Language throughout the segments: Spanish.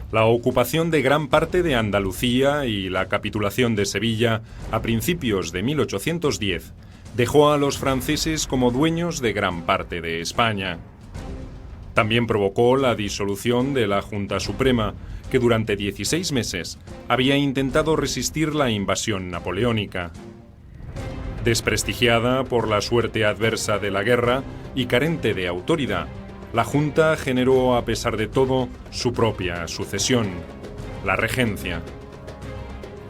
La ocupación de gran parte de Andalucía y la capitulación de Sevilla a principios de 1810 dejó a los franceses como dueños de gran parte de España. También provocó la disolución de la Junta Suprema, que durante 16 meses había intentado resistir la invasión napoleónica. Desprestigiada por la suerte adversa de la guerra y carente de autoridad, la Junta generó, a pesar de todo, su propia sucesión, la regencia.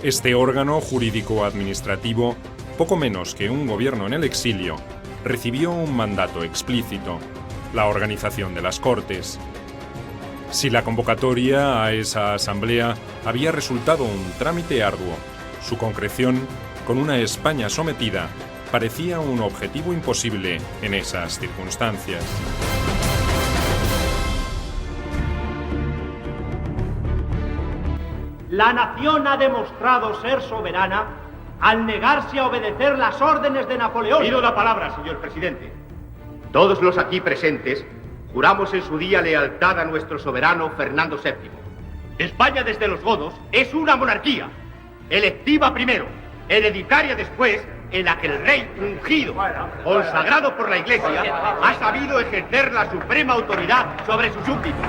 Este órgano jurídico-administrativo, poco menos que un gobierno en el exilio, recibió un mandato explícito: la organización de las Cortes. Si la convocatoria a esa asamblea había resultado un trámite arduo, su concreción, con una España sometida, parecía un objetivo imposible en esas circunstancias. La nación ha demostrado ser soberana al negarse a obedecer las órdenes de Napoleón. Pido la palabra, señor presidente. Todos los aquí presentes juramos en su día lealtad a nuestro soberano Fernando VII. España desde los godos es una monarquía, electiva primero, hereditaria después, en la que el rey ungido, consagrado por la Iglesia, ha sabido ejercer la suprema autoridad sobre sus súbditos.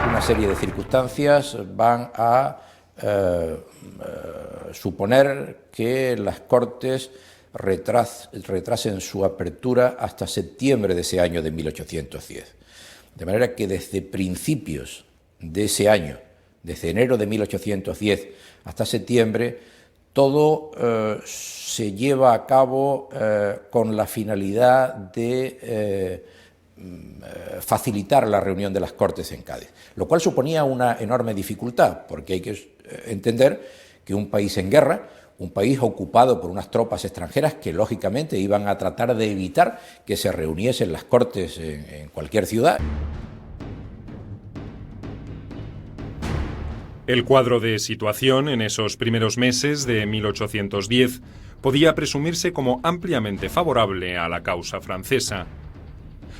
Una serie de circunstancias van a suponer que las Cortes retrasen su apertura hasta septiembre de ese año de 1810. De manera que desde principios de ese año, desde enero de 1810 hasta septiembre, todo se lleva a cabo con la finalidad de facilitar la reunión de las Cortes en Cádiz, lo cual suponía una enorme dificultad, porque hay que entender que un país en guerra, un país ocupado por unas tropas extranjeras que lógicamente iban a tratar de evitar que se reuniesen las Cortes en cualquier ciudad. El cuadro de situación en esos primeros meses de 1810 podía presumirse como ampliamente favorable a la causa francesa.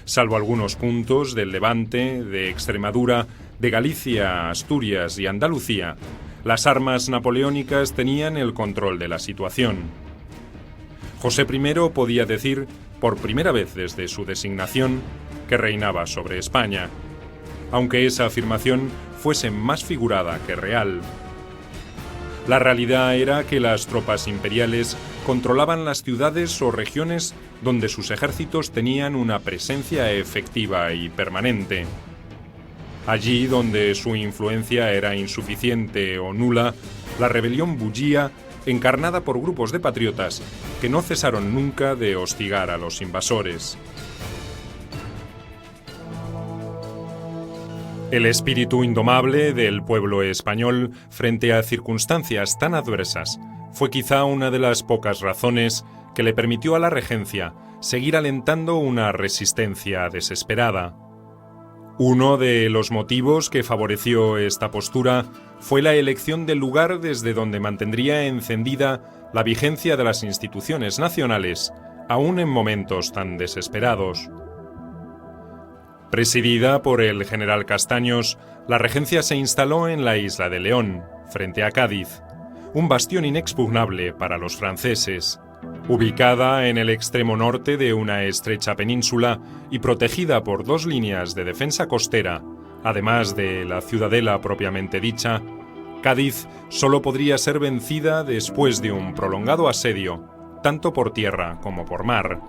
Salvo algunos puntos del Levante, de Extremadura, de Galicia, Asturias y Andalucía, las armas napoleónicas tenían el control de la situación. José I podía decir, por primera vez desde su designación, que reinaba sobre España, aunque esa afirmación fuese más figurada que real. La realidad era que las tropas imperiales controlaban las ciudades o regiones donde sus ejércitos tenían una presencia efectiva y permanente. Allí donde su influencia era insuficiente o nula, la rebelión bullía, encarnada por grupos de patriotas que no cesaron nunca de hostigar a los invasores. El espíritu indomable del pueblo español frente a circunstancias tan adversas fue quizá una de las pocas razones que le permitió a la regencia seguir alentando una resistencia desesperada. Uno de los motivos que favoreció esta postura fue la elección del lugar desde donde mantendría encendida la vigencia de las instituciones nacionales, aún en momentos tan desesperados. Presidida por el general Castaños, la regencia se instaló en la isla de León, frente a Cádiz, un bastión inexpugnable para los franceses. Ubicada en el extremo norte de una estrecha península y protegida por dos líneas de defensa costera, además de la ciudadela propiamente dicha, Cádiz solo podría ser vencida después de un prolongado asedio, tanto por tierra como por mar.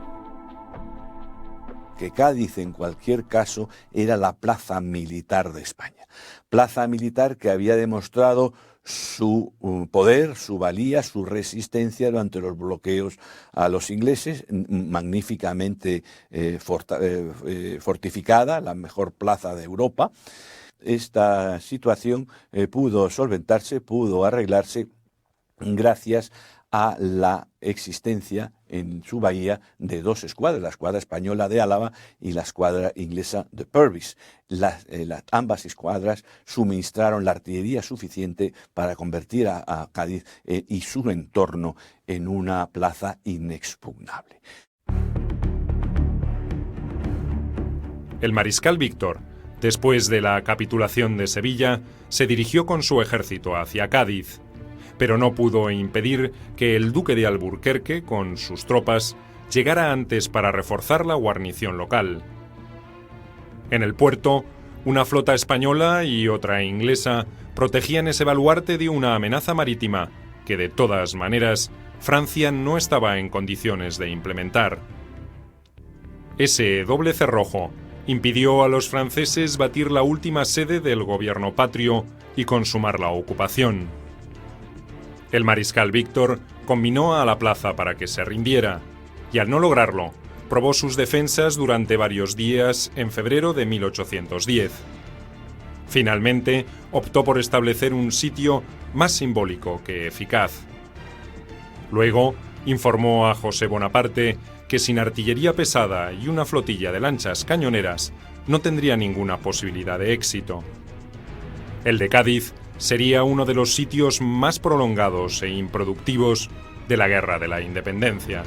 Que Cádiz, en cualquier caso, era la plaza militar de España. Plaza militar que había demostrado su poder, su valía, su resistencia durante los bloqueos a los ingleses, magníficamente fortificada, la mejor plaza de Europa. Esta situación pudo solventarse, pudo arreglarse gracias a la existencia en su bahía de dos escuadras, la escuadra española de Álava y la escuadra inglesa de Purvis. Ambas escuadras suministraron la artillería suficiente para convertir a Cádiz y su entorno en una plaza inexpugnable. El mariscal Víctor Después de la capitulación de Sevilla, se dirigió con su ejército hacia Cádiz, pero no pudo impedir que el duque de Alburquerque, con sus tropas, llegara antes para reforzar la guarnición local. En el puerto, una flota española y otra inglesa protegían ese baluarte de una amenaza marítima que, de todas maneras, Francia no estaba en condiciones de implementar. Ese doble cerrojo impidió a los franceses batir la última sede del gobierno patrio y consumar la ocupación. El mariscal Víctor combinó a la plaza para que se rindiera, y al no lograrlo, probó sus defensas durante varios días en febrero de 1810. Finalmente, optó por establecer un sitio más simbólico que eficaz. Luego, informó a José Bonaparte que sin artillería pesada y una flotilla de lanchas cañoneras no tendría ninguna posibilidad de éxito. El de Cádiz sería uno de los sitios más prolongados e improductivos de la Guerra de la Independencia.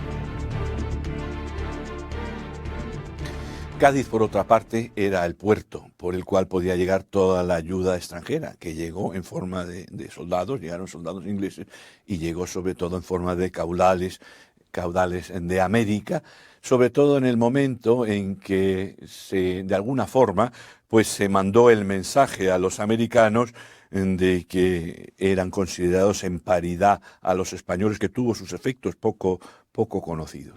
Cádiz, por otra parte, era el puerto por el cual podía llegar toda la ayuda extranjera, que llegó en forma de soldados, llegaron soldados ingleses, y llegó sobre todo en forma de caudales de América, sobre todo en el momento en que de alguna forma pues se mandó el mensaje a los americanos de que eran considerados en paridad a los españoles, que tuvo sus efectos poco conocidos.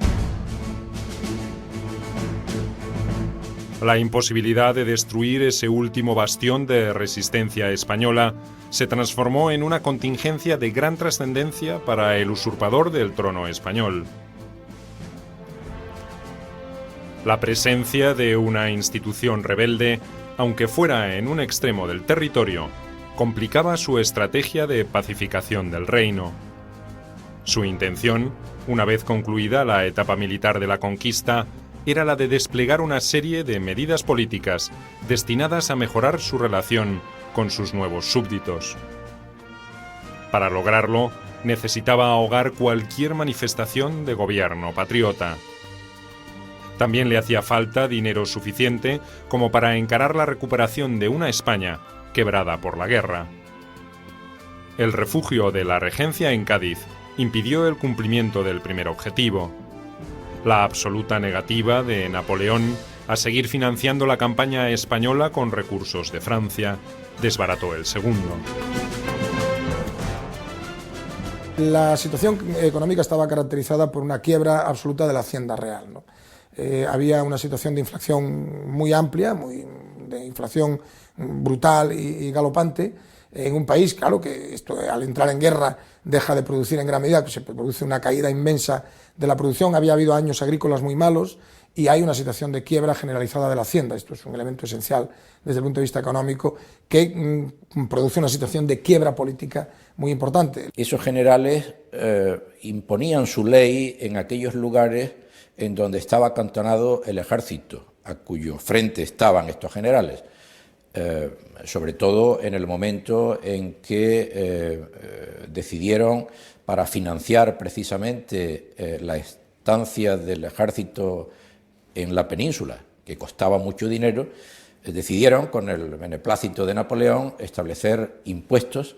La imposibilidad de destruir ese último bastión de resistencia española se transformó en una contingencia de gran trascendencia para el usurpador del trono español. La presencia de una institución rebelde, aunque fuera en un extremo del territorio, complicaba su estrategia de pacificación del reino. Su intención, una vez concluida la etapa militar de la conquista, era la de desplegar una serie de medidas políticas destinadas a mejorar su relación con sus nuevos súbditos. Para lograrlo, necesitaba ahogar cualquier manifestación de gobierno patriota. También le hacía falta dinero suficiente como para encarar la recuperación de una España quebrada por la guerra. El refugio de la regencia en Cádiz impidió el cumplimiento del primer objetivo. La absoluta negativa de Napoleón a seguir financiando la campaña española con recursos de Francia desbarató el segundo. La situación económica estaba caracterizada por una quiebra absoluta de la hacienda real, ¿no? Había una situación de inflación muy amplia, de inflación brutal y galopante, en un país, claro, que esto, al entrar en guerra deja de producir en gran medida, pues se produce una caída inmensa de la producción, había habido años agrícolas muy malos y hay una situación de quiebra generalizada de la hacienda. Esto es un elemento esencial desde el punto de vista económico que produce una situación de quiebra política muy importante. Esos generales imponían su ley en aquellos lugares en donde estaba acantonado el ejército, a cuyo frente estaban estos generales. Sobre todo en el momento en que decidieron, para financiar precisamente la estancia del ejército en la península, que costaba mucho dinero, decidieron, con el beneplácito de Napoleón, establecer impuestos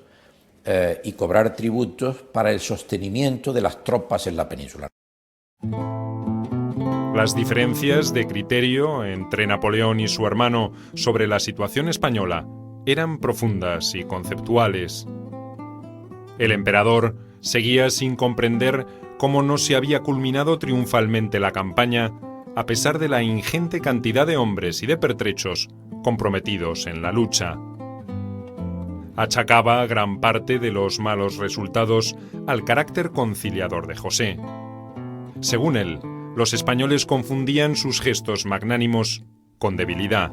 y cobrar tributos para el sostenimiento de las tropas en la península. Las diferencias de criterio entre Napoleón y su hermano sobre la situación española eran profundas y conceptuales. El emperador seguía sin comprender cómo no se había culminado triunfalmente la campaña, a pesar de la ingente cantidad de hombres y de pertrechos comprometidos en la lucha. Achacaba gran parte de los malos resultados al carácter conciliador de José. Según él, los españoles confundían sus gestos magnánimos con debilidad.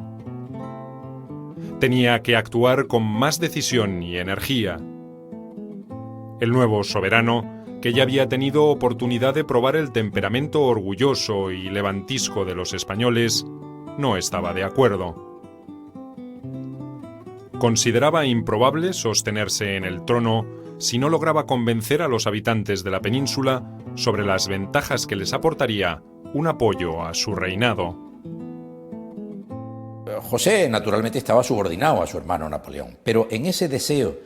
Tenía que actuar con más decisión y energía. El nuevo soberano, que ya había tenido oportunidad de probar el temperamento orgulloso y levantisco de los españoles, no estaba de acuerdo. Consideraba improbable sostenerse en el trono si no lograba convencer a los habitantes de la península sobre las ventajas que les aportaría un apoyo a su reinado. José naturalmente estaba subordinado a su hermano Napoleón, pero en ese deseo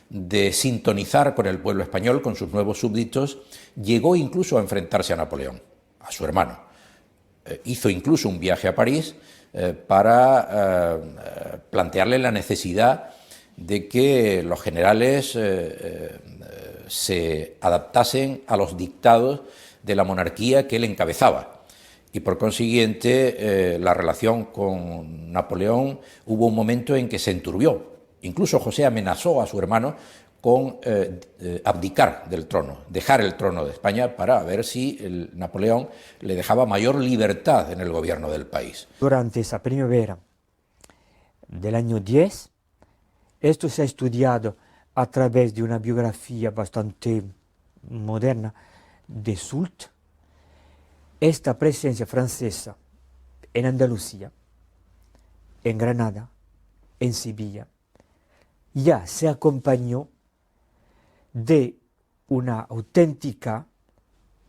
de sintonizar con el pueblo español, con sus nuevos súbditos, llegó incluso a enfrentarse a Napoleón, a su hermano. Hizo incluso un viaje a París para plantearle la necesidad de que los generales se adaptasen a los dictados de la monarquía que él encabezaba. Y por consiguiente, la relación con Napoleón hubo un momento en que se enturbió. Incluso José amenazó a su hermano con abdicar del trono, dejar el trono de España para ver si Napoleón le dejaba mayor libertad en el gobierno del país. Durante esa primavera del año 10, esto se ha estudiado a través de una biografía bastante moderna de Soult. Esta presencia francesa en Andalucía, en Granada, en Sevilla, ya se acompañó de una auténtica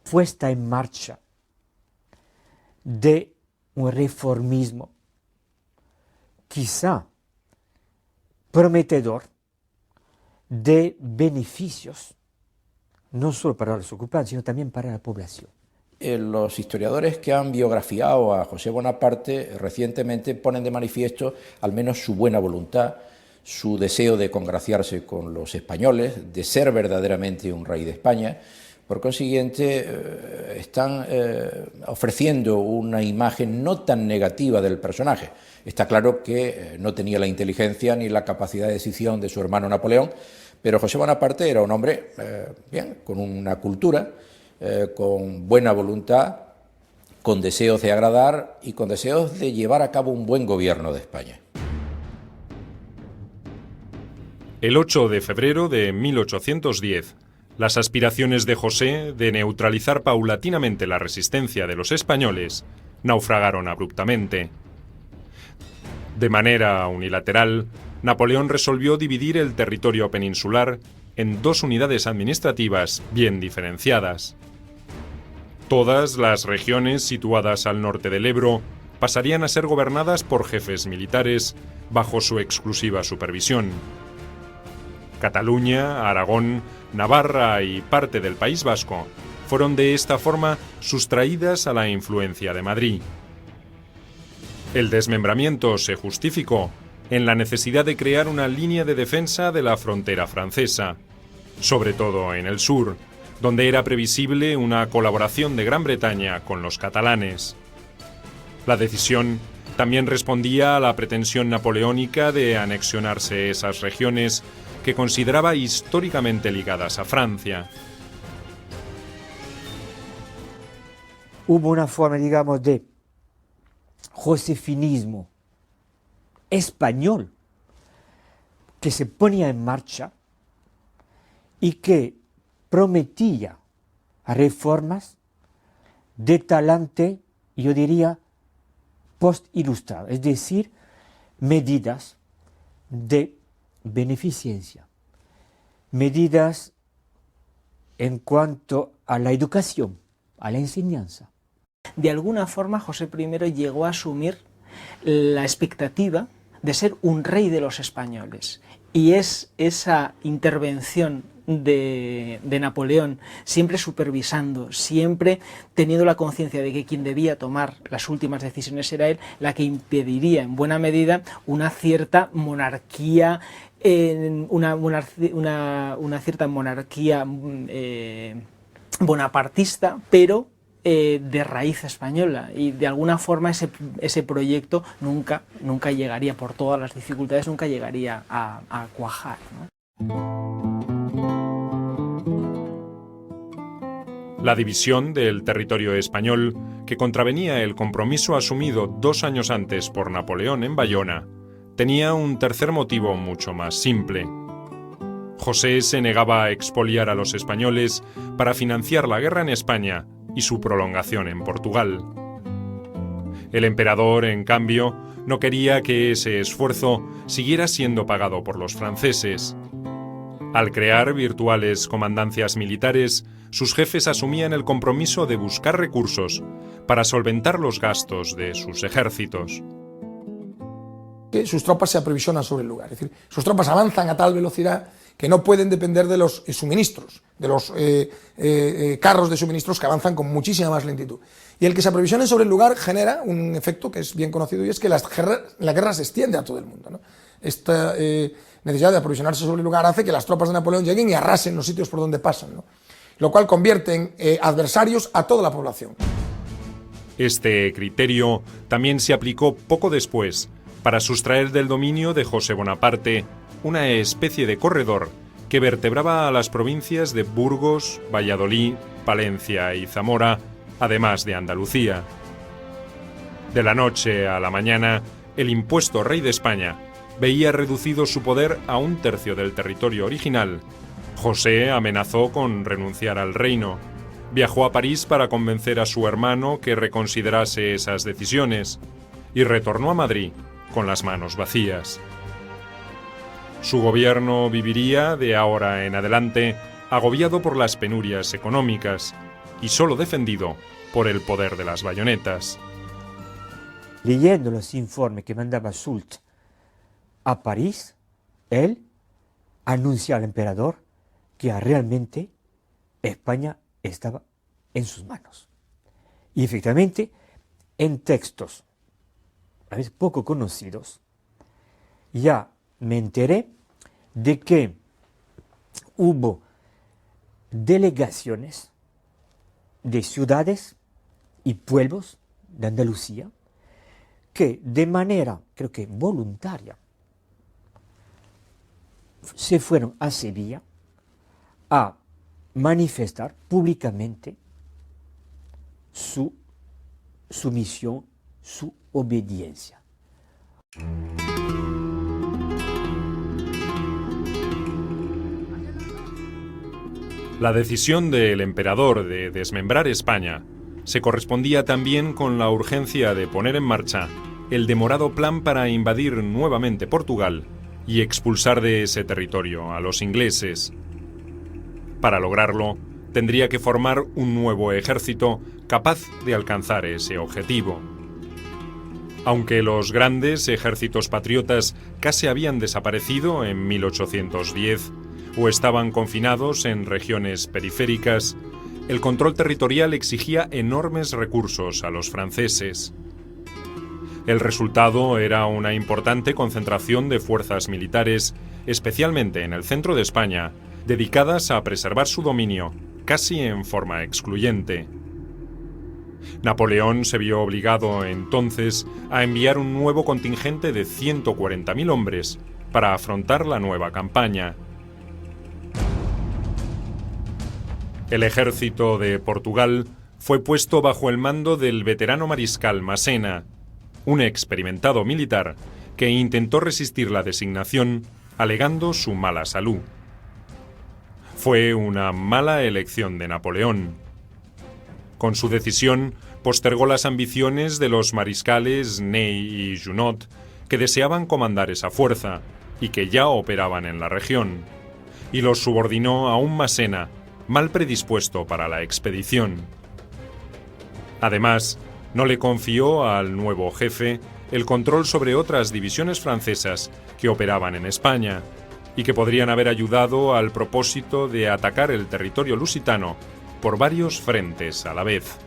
puesta en marcha de un reformismo quizá prometedor de beneficios, no solo para los ocupantes, sino también para la población. Los historiadores que han biografiado a José Bonaparte recientemente ponen de manifiesto al menos su buena voluntad, su deseo de congraciarse con los españoles, de ser verdaderamente un rey de España. Por consiguiente, están ofreciendo una imagen no tan negativa del personaje. Está claro que no tenía la inteligencia ni la capacidad de decisión de su hermano Napoleón, pero José Bonaparte era un hombre bien, con una cultura, con buena voluntad, con deseos de agradar y con deseos de llevar a cabo un buen gobierno de España. El 8 de febrero de 1810, las aspiraciones de José de neutralizar paulatinamente la resistencia de los españoles naufragaron abruptamente. De manera unilateral, Napoleón resolvió dividir el territorio peninsular en dos unidades administrativas bien diferenciadas. Todas las regiones situadas al norte del Ebro pasarían a ser gobernadas por jefes militares bajo su exclusiva supervisión. Cataluña, Aragón, Navarra y parte del País Vasco fueron de esta forma sustraídas a la influencia de Madrid. El desmembramiento se justificó en la necesidad de crear una línea de defensa de la frontera francesa, sobre todo en el sur, donde era previsible una colaboración de Gran Bretaña con los catalanes. La decisión también respondía a la pretensión napoleónica de anexionarse esas regiones que consideraba históricamente ligadas a Francia. Hubo una forma, digamos, de josefinismo español que se ponía en marcha y que prometía reformas de talante, yo diría, post-ilustrado, es decir, medidas de beneficencia, medidas en cuanto a la educación, a la enseñanza. De alguna forma, José I llegó a asumir la expectativa de ser un rey de los españoles. Y es esa intervención de Napoleón, siempre supervisando, siempre teniendo la conciencia de que quien debía tomar las últimas decisiones era él, la que impediría en buena medida una cierta monarquía, una cierta monarquía bonapartista, pero de raíz española, y de alguna forma ese proyecto nunca llegaría, por todas las dificultades, nunca llegaría a cuajar, ¿no? La división del territorio español, que contravenía el compromiso asumido 2 años antes por Napoleón en Bayona, tenía un tercer motivo mucho más simple. José se negaba a expoliar a los españoles para financiar la guerra en España y su prolongación en Portugal. El emperador, en cambio, no quería que ese esfuerzo siguiera siendo pagado por los franceses. Al crear virtuales comandancias militares, sus jefes asumían el compromiso de buscar recursos para solventar los gastos de sus ejércitos. porque sus tropas se aprovisionan sobre el lugar. Es decir, sus tropas avanzan a tal velocidad que no pueden depender de los suministros, de los carros de suministros que avanzan con muchísima más lentitud. Y el que se aprovisionen sobre el lugar genera un efecto que es bien conocido, y es que la guerra se extiende a todo el mundo, ¿no? Esta necesidad de aprovisionarse sobre el lugar hace que las tropas de Napoleón lleguen y arrasen los sitios por donde pasan, ¿no? Lo cual convierte en adversarios a toda la población. Este criterio también se aplicó poco después para sustraer del dominio de José Bonaparte una especie de corredor que vertebraba a las provincias de Burgos, Valladolid, Palencia y Zamora, además de Andalucía. De la noche a la mañana, el impuesto rey de España veía reducido su poder a 1/3 del territorio original. José amenazó con renunciar al reino. Viajó a París para convencer a su hermano que reconsiderase esas decisiones y retornó a Madrid con las manos vacías. Su gobierno viviría de ahora en adelante agobiado por las penurias económicas y solo defendido por el poder de las bayonetas. Leyendo los informes que mandaba Soult a París, él anuncia al emperador que realmente España estaba en sus manos. Y efectivamente, en textos a veces poco conocidos, ya me enteré de que hubo delegaciones de ciudades y pueblos de Andalucía que de manera, creo que voluntaria, se fueron a Sevilla a manifestar públicamente su sumisión, su obediencia. La decisión del emperador de desmembrar España se correspondía también con la urgencia de poner en marcha el demorado plan para invadir nuevamente Portugal y expulsar de ese territorio a los ingleses. Para lograrlo, tendría que formar un nuevo ejército capaz de alcanzar ese objetivo. Aunque los grandes ejércitos patriotas casi habían desaparecido en 1810 o estaban confinados en regiones periféricas, el control territorial exigía enormes recursos a los franceses. El resultado era una importante concentración de fuerzas militares, especialmente en el centro de España, dedicadas a preservar su dominio, casi en forma excluyente. Napoleón se vio obligado entonces a enviar un nuevo contingente de 140.000 hombres para afrontar la nueva campaña. El ejército de Portugal fue puesto bajo el mando del veterano mariscal Massena, un experimentado militar que intentó resistir la designación alegando su mala salud. Fue una mala elección de Napoleón. Con su decisión, postergó las ambiciones de los mariscales Ney y Junot, que deseaban comandar esa fuerza y que ya operaban en la región, y los subordinó a un Massena, mal predispuesto para la expedición. Además, no le confió al nuevo jefe el control sobre otras divisiones francesas que operaban en España y que podrían haber ayudado al propósito de atacar el territorio lusitano por varios frentes a la vez.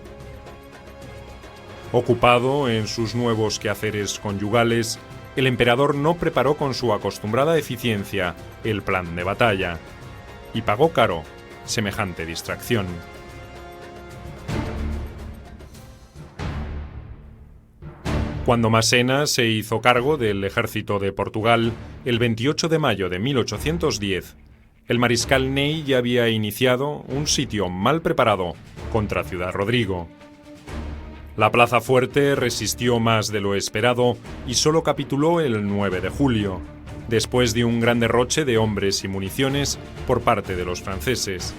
Ocupado en sus nuevos quehaceres conyugales, el emperador no preparó con su acostumbrada eficiencia el plan de batalla y pagó caro semejante distracción. Cuando Massena se hizo cargo del ejército de Portugal el 28 de mayo de 1810, el mariscal Ney ya había iniciado un sitio mal preparado contra Ciudad Rodrigo. La plaza fuerte resistió más de lo esperado y solo capituló el 9 de julio, después de un gran derroche de hombres y municiones por parte de los franceses.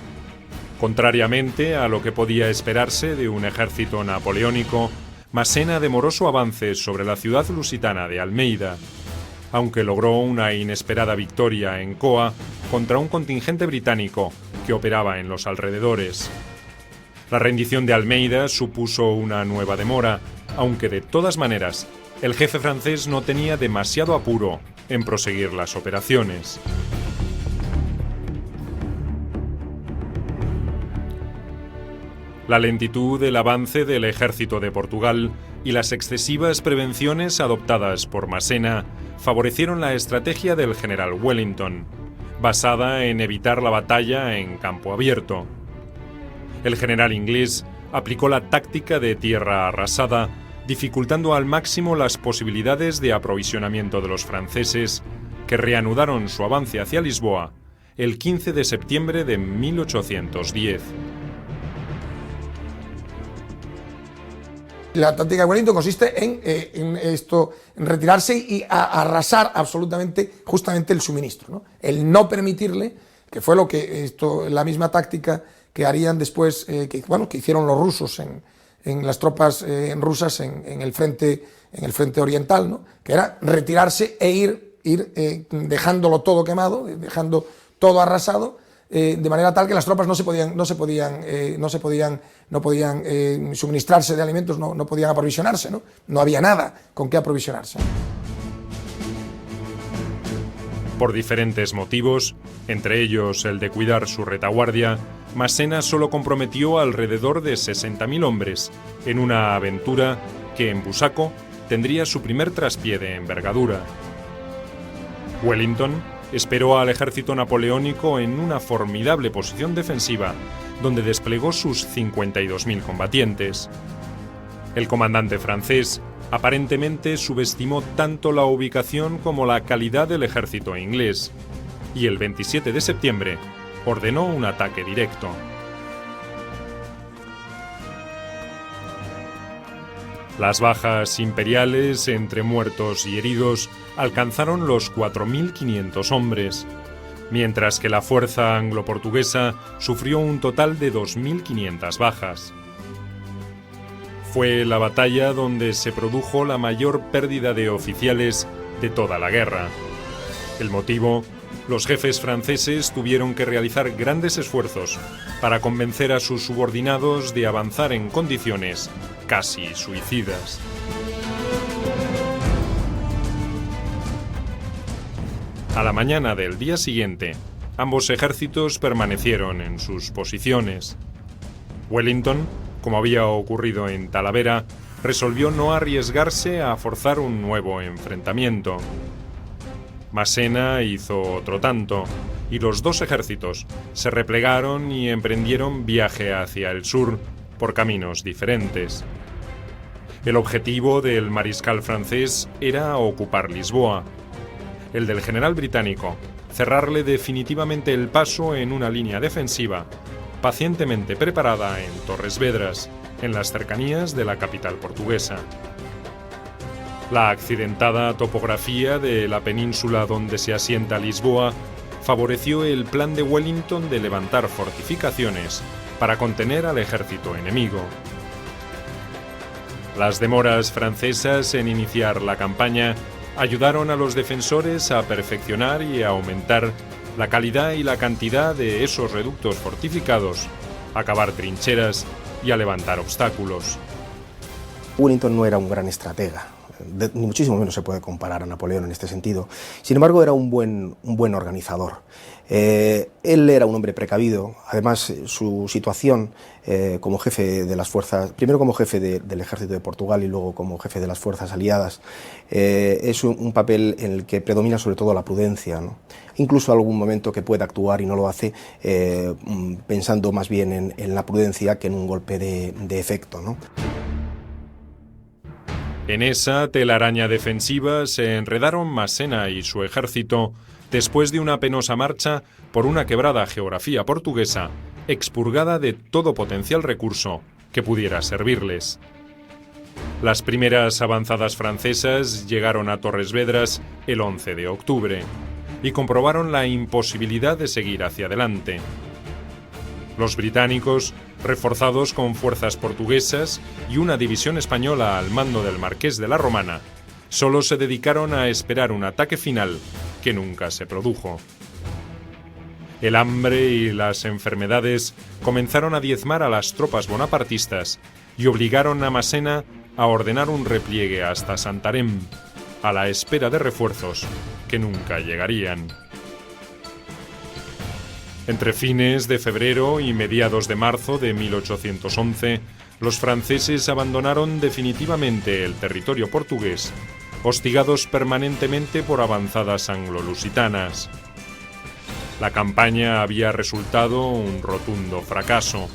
Contrariamente a lo que podía esperarse de un ejército napoleónico, Massena demoró su avance sobre la ciudad lusitana de Almeida, aunque logró una inesperada victoria en Coa contra un contingente británico que operaba en los alrededores. La rendición de Almeida supuso una nueva demora, aunque de todas maneras el jefe francés no tenía demasiado apuro en proseguir las operaciones. La lentitud del avance del ejército de Portugal y las excesivas prevenciones adoptadas por Massena favorecieron la estrategia del general Wellington, basada en evitar la batalla en campo abierto. El general inglés aplicó la táctica de tierra arrasada, dificultando al máximo las posibilidades de aprovisionamiento de los franceses, que reanudaron su avance hacia Lisboa el 15 de septiembre de 1810. La táctica de Wellington consiste en retirarse y arrasar absolutamente, justamente el suministro, ¿no? El no permitirle, que fue lo que la misma táctica que harían después, que hicieron los rusos en las tropas rusas en el frente oriental, ¿no? Que era retirarse e ir dejándolo todo quemado, dejando todo arrasado, de manera tal que las tropas no podían suministrarse de alimentos, no podían aprovisionarse, no había nada con qué aprovisionarse. Por diferentes motivos, entre ellos el de cuidar su retaguardia, Massena solo comprometió alrededor de 60.000 hombres en una aventura que en Busaco tendría su primer traspié de envergadura. Wellington esperó al ejército napoleónico en una formidable posición defensiva, donde desplegó sus 52.000 combatientes. El comandante francés aparentemente subestimó tanto la ubicación como la calidad del ejército inglés, y el 27 de septiembre ordenó un ataque directo. Las bajas imperiales, entre muertos y heridos, alcanzaron los 4.500 hombres, mientras que la fuerza anglo-portuguesa sufrió un total de 2.500 bajas. Fue la batalla donde se produjo la mayor pérdida de oficiales de toda la guerra. El motivo: los jefes franceses tuvieron que realizar grandes esfuerzos para convencer a sus subordinados de avanzar en condiciones casi suicidas. A la mañana del día siguiente, ambos ejércitos permanecieron en sus posiciones. Wellington, como había ocurrido en Talavera, resolvió no arriesgarse a forzar un nuevo enfrentamiento. Massena hizo otro tanto, y los dos ejércitos se replegaron y emprendieron viaje hacia el sur por caminos diferentes. El objetivo del mariscal francés era ocupar Lisboa. El del general británico, cerrarle definitivamente el paso en una línea defensiva, pacientemente preparada en Torres Vedras, en las cercanías de la capital portuguesa. La accidentada topografía de la península donde se asienta Lisboa favoreció el plan de Wellington de levantar fortificaciones para contener al ejército enemigo. Las demoras francesas en iniciar la campaña ayudaron a los defensores a perfeccionar y a aumentar la calidad y la cantidad de esos reductos fortificados, a cavar trincheras y a levantar obstáculos. Wellington no era un gran estratega, ni muchísimo menos se puede comparar a Napoleón en este sentido. Sin embargo, era un buen organizador. Él era un hombre precavido. Además, su situación como jefe de las fuerzas, primero como jefe del ejército de Portugal y luego como jefe de las fuerzas aliadas, es un papel en el que predomina sobre todo la prudencia, ¿no? Incluso algún momento que puede actuar y no lo hace, pensando más bien en la prudencia que en un golpe de efecto, ¿no? En esa telaraña defensiva se enredaron Massena y su ejército después de una penosa marcha por una quebrada geografía portuguesa expurgada de todo potencial recurso que pudiera servirles. Las primeras avanzadas francesas llegaron a Torres Vedras el 11 de octubre y comprobaron la imposibilidad de seguir hacia adelante. Los británicos, reforzados con fuerzas portuguesas y una división española al mando del Marqués de la Romana, solo se dedicaron a esperar un ataque final que nunca se produjo. El hambre y las enfermedades comenzaron a diezmar a las tropas bonapartistas y obligaron a Massena a ordenar un repliegue hasta Santarém, a la espera de refuerzos que nunca llegarían. Entre fines de febrero y mediados de marzo de 1811, los franceses abandonaron definitivamente el territorio portugués, hostigados permanentemente por avanzadas anglo-lusitanas. La campaña había resultado un rotundo fracaso,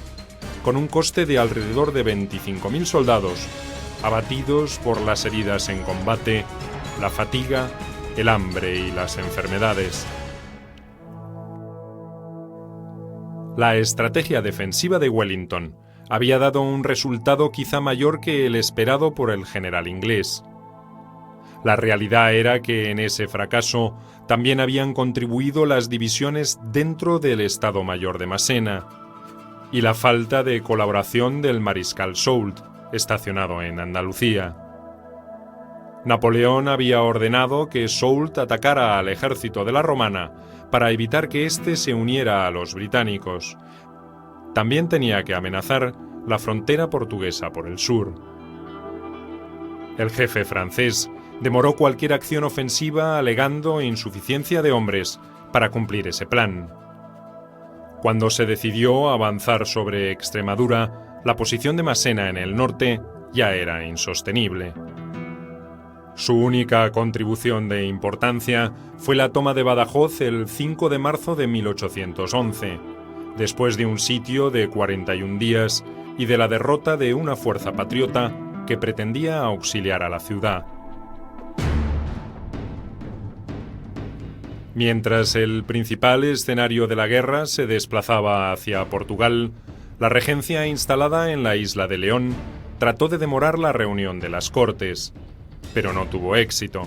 con un coste de alrededor de 25.000 soldados, abatidos por las heridas en combate, la fatiga, el hambre y las enfermedades. La estrategia defensiva de Wellington había dado un resultado quizá mayor que el esperado por el general inglés. La realidad era que en ese fracaso también habían contribuido las divisiones dentro del Estado Mayor de Massena y la falta de colaboración del mariscal Soult, estacionado en Andalucía. Napoleón había ordenado que Soult atacara al ejército de la Romana para evitar que éste se uniera a los británicos. También tenía que amenazar la frontera portuguesa por el sur. El jefe francés demoró cualquier acción ofensiva alegando insuficiencia de hombres para cumplir ese plan. Cuando se decidió avanzar sobre Extremadura, la posición de Massena en el norte ya era insostenible. Su única contribución de importancia fue la toma de Badajoz el 5 de marzo de 1811, después de un sitio de 41 días y de la derrota de una fuerza patriota que pretendía auxiliar a la ciudad. Mientras el principal escenario de la guerra se desplazaba hacia Portugal, la regencia instalada en la isla de León trató de demorar la reunión de las Cortes, pero no tuvo éxito.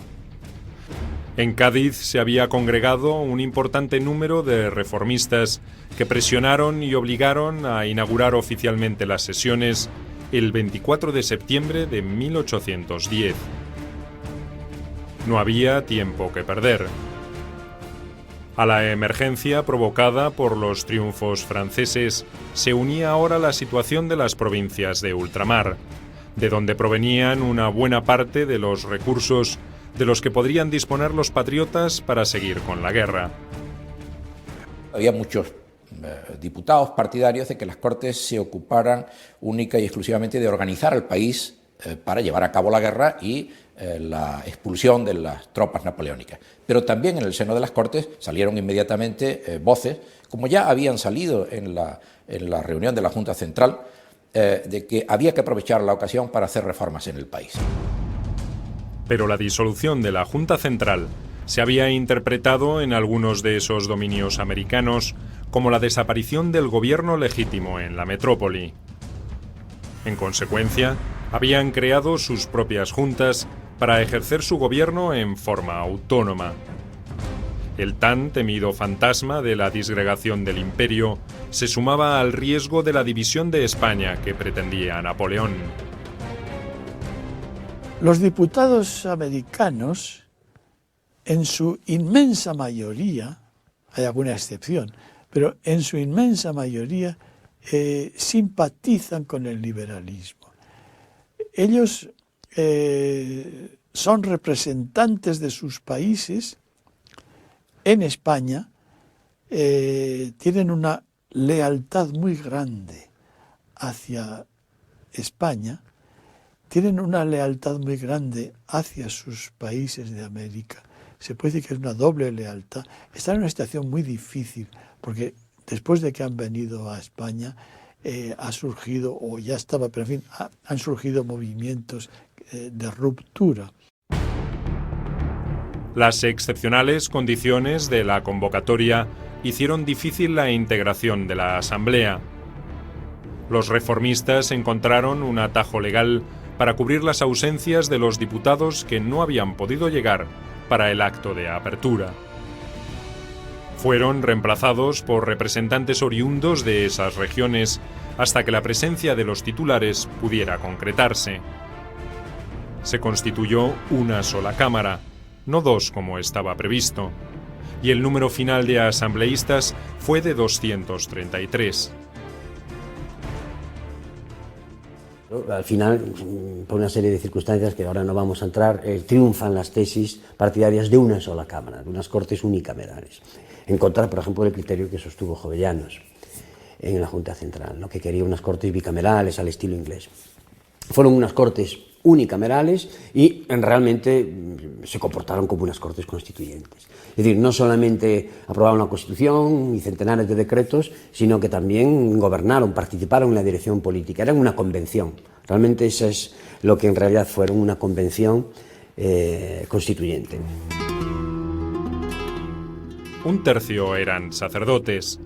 En Cádiz se había congregado un importante número de reformistas que presionaron y obligaron a inaugurar oficialmente las sesiones el 24 de septiembre de 1810. No había tiempo que perder. A la emergencia provocada por los triunfos franceses se unía ahora la situación de las provincias de ultramar, de donde provenían una buena parte de los recursos de los que podrían disponer los patriotas para seguir con la guerra. Había muchos diputados partidarios de que las Cortes se ocuparan única y exclusivamente de organizar al país para llevar a cabo la guerra y la expulsión de las tropas napoleónicas. Pero también en el seno de las Cortes salieron inmediatamente voces, como ya habían salido en la reunión de la Junta Central, de que había que aprovechar la ocasión para hacer reformas en el país. Pero la disolución de la Junta Central se había interpretado en algunos de esos dominios americanos como la desaparición del gobierno legítimo en la metrópoli. En consecuencia, habían creado sus propias juntas para ejercer su gobierno en forma autónoma. El tan temido fantasma de la disgregación del imperio se sumaba al riesgo de la división de España que pretendía Napoleón. Los diputados americanos, en su inmensa mayoría, hay alguna excepción, pero en su inmensa mayoría simpatizan con el liberalismo. Ellos son representantes de sus países en España, tienen una lealtad muy grande hacia España, tienen una lealtad muy grande hacia sus países de América. Se puede decir que es una doble lealtad. Están en una situación muy difícil, porque después de que han venido a España, ha surgido, o ya estaba, pero en fin, han surgido movimientos de ruptura. Las excepcionales condiciones de la convocatoria hicieron difícil la integración de la Asamblea. Los reformistas encontraron un atajo legal para cubrir las ausencias de los diputados que no habían podido llegar para el acto de apertura. Fueron reemplazados por representantes oriundos de esas regiones hasta que la presencia de los titulares pudiera concretarse. Se constituyó una sola Cámara, no dos como estaba previsto, y el número final de asambleístas fue de 233. Al final, por una serie de circunstancias que ahora no vamos a entrar, triunfan las tesis partidarias de una sola Cámara, de unas Cortes unicamerales, en contra, por ejemplo, del criterio que sostuvo Jovellanos en la Junta Central, ¿no?, que quería unas Cortes bicamerales al estilo inglés. Fueron unas Cortes unicamerales y realmente se comportaron como unas Cortes constituyentes. Es decir, no solamente aprobaron la Constitución y centenares de decretos, sino que también gobernaron, participaron en la dirección política. Eran una convención. Realmente eso es lo que en realidad fueron, una convención constituyente. Un tercio eran sacerdotes.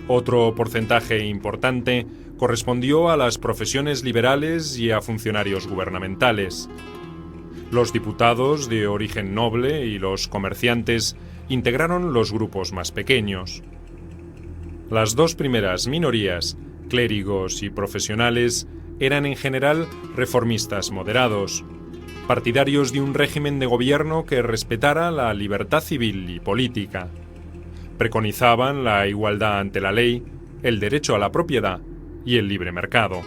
Otro porcentaje importante correspondió a las profesiones liberales y a funcionarios gubernamentales. Los diputados de origen noble y los comerciantes integraron los grupos más pequeños. Las dos primeras minorías, clérigos y profesionales, eran en general reformistas moderados, partidarios de un régimen de gobierno que respetara la libertad civil y política. Preconizaban la igualdad ante la ley, el derecho a la propiedad y el libre mercado.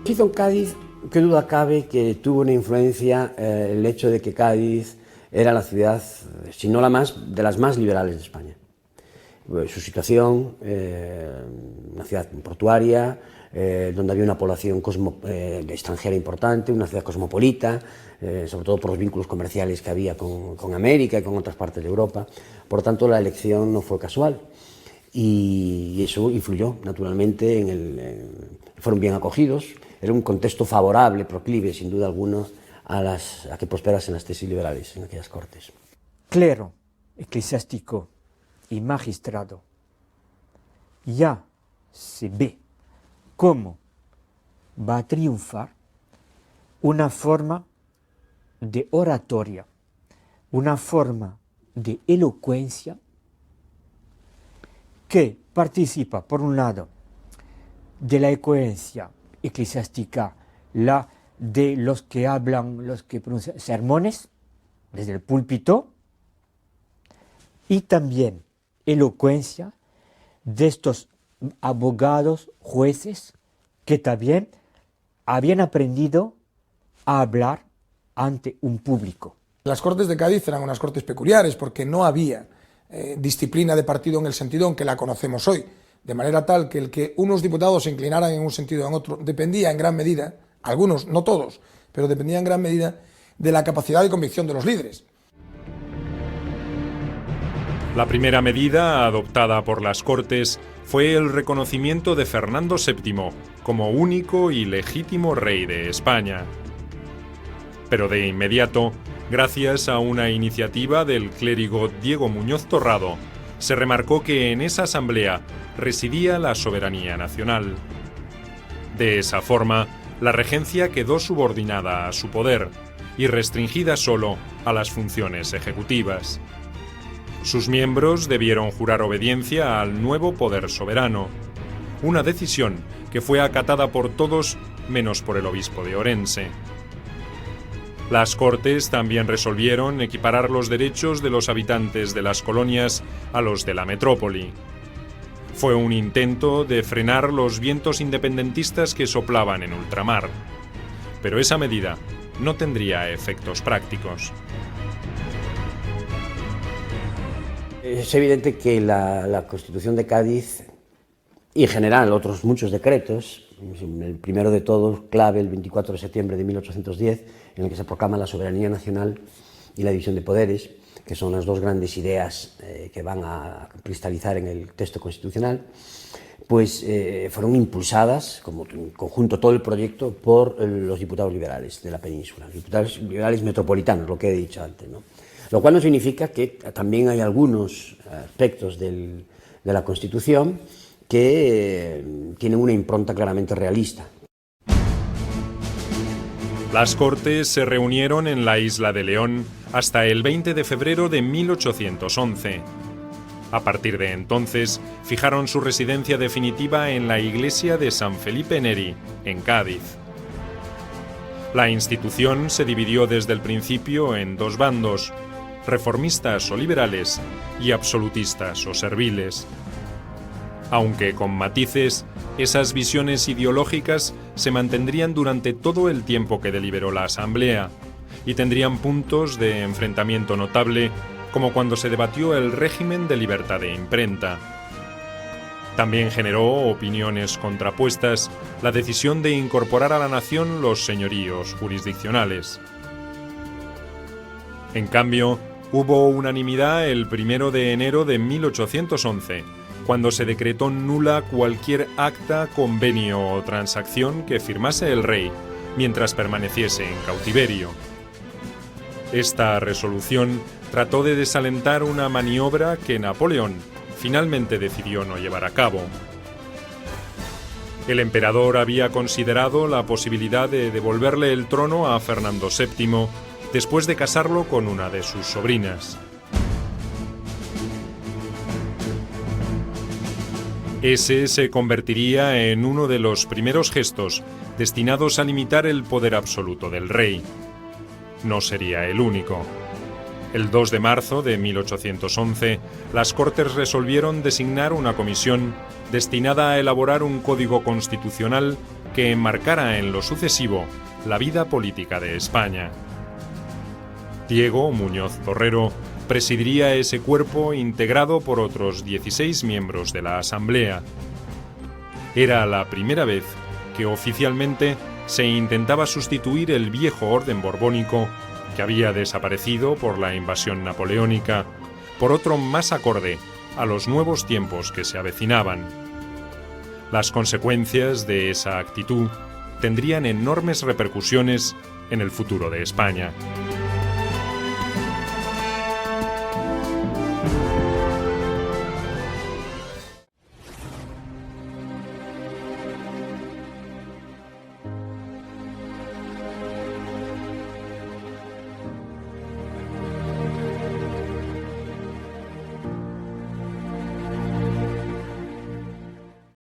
Hizo en Cádiz, qué duda cabe que tuvo una influencia el hecho de que Cádiz era la ciudad, si no la más, de las más liberales de España. Su situación, una ciudad portuaria, donde había una población extranjera importante, una ciudad cosmopolita, sobre todo por los vínculos comerciales que había con América y con otras partes de Europa. Por tanto, la elección no fue casual. Y eso influyó, naturalmente, fueron bien acogidos. Era un contexto favorable, proclive, sin duda alguna, a que prosperasen las tesis liberales en aquellas Cortes. Clero, eclesiástico y magistrado, ya se ve cómo va a triunfar una forma de oratoria, una forma de elocuencia que participa, por un lado, de la elocuencia eclesiástica, la de los que hablan, los que pronuncian sermones desde el púlpito, y también elocuencia de estos abogados, jueces, que también habían aprendido a hablar ante un público. Las Cortes de Cádiz eran unas Cortes peculiares porque no había disciplina de partido en el sentido en que la conocemos hoy, de manera tal que el que unos diputados se inclinaran en un sentido o en otro dependía en gran medida, algunos, no todos, pero dependía en gran medida de la capacidad de convicción de los líderes. La primera medida adoptada por las Cortes fue el reconocimiento de Fernando VII como único y legítimo rey de España. Pero de inmediato, gracias a una iniciativa del clérigo Diego Muñoz Torrado, se remarcó que en esa asamblea residía la soberanía nacional. De esa forma, la regencia quedó subordinada a su poder y restringida solo a las funciones ejecutivas. Sus miembros debieron jurar obediencia al nuevo poder soberano, una decisión que fue acatada por todos menos por el obispo de Orense. Las Cortes también resolvieron equiparar los derechos de los habitantes de las colonias a los de la metrópoli. Fue un intento de frenar los vientos independentistas que soplaban en ultramar, pero esa medida no tendría efectos prácticos. Es evidente que la Constitución de Cádiz y en general otros muchos decretos, el primero de todos, clave, el 24 de septiembre de 1810, en el que se proclama la soberanía nacional y la división de poderes, que son las dos grandes ideas que van a cristalizar en el texto constitucional, pues fueron impulsadas, como en conjunto todo el proyecto, por los diputados liberales de la península, diputados liberales metropolitanos, lo que he dicho antes, ¿no? Lo cual no significa que también hay algunos aspectos de la Constitución que tienen una impronta claramente realista. Las Cortes se reunieron en la isla de León hasta el 20 de febrero de 1811. A partir de entonces, fijaron su residencia definitiva en la iglesia de San Felipe Neri, en Cádiz. La institución se dividió desde el principio en dos bandos, reformistas o liberales y absolutistas o serviles. Aunque con matices, esas visiones ideológicas se mantendrían durante todo el tiempo que deliberó la Asamblea y tendrían puntos de enfrentamiento notable, como cuando se debatió el régimen de libertad de imprenta. También generó opiniones contrapuestas la decisión de incorporar a la nación los señoríos jurisdiccionales. En cambio, hubo unanimidad el 1 de enero de 1811, cuando se decretó nula cualquier acta, convenio o transacción que firmase el rey mientras permaneciese en cautiverio. Esta resolución trató de desalentar una maniobra que Napoleón finalmente decidió no llevar a cabo. El emperador había considerado la posibilidad de devolverle el trono a Fernando VII después de casarlo con una de sus sobrinas. Ese se convertiría en uno de los primeros gestos destinados a limitar el poder absoluto del rey. No sería el único. El 2 de marzo de 1811, las Cortes resolvieron designar una comisión destinada a elaborar un código constitucional que enmarcara en lo sucesivo la vida política de España. Diego Muñoz Torrero presidiría ese cuerpo integrado por otros 16 miembros de la Asamblea. Era la primera vez que oficialmente se intentaba sustituir el viejo orden borbónico, que había desaparecido por la invasión napoleónica, por otro más acorde a los nuevos tiempos que se avecinaban. Las consecuencias de esa actitud tendrían enormes repercusiones en el futuro de España.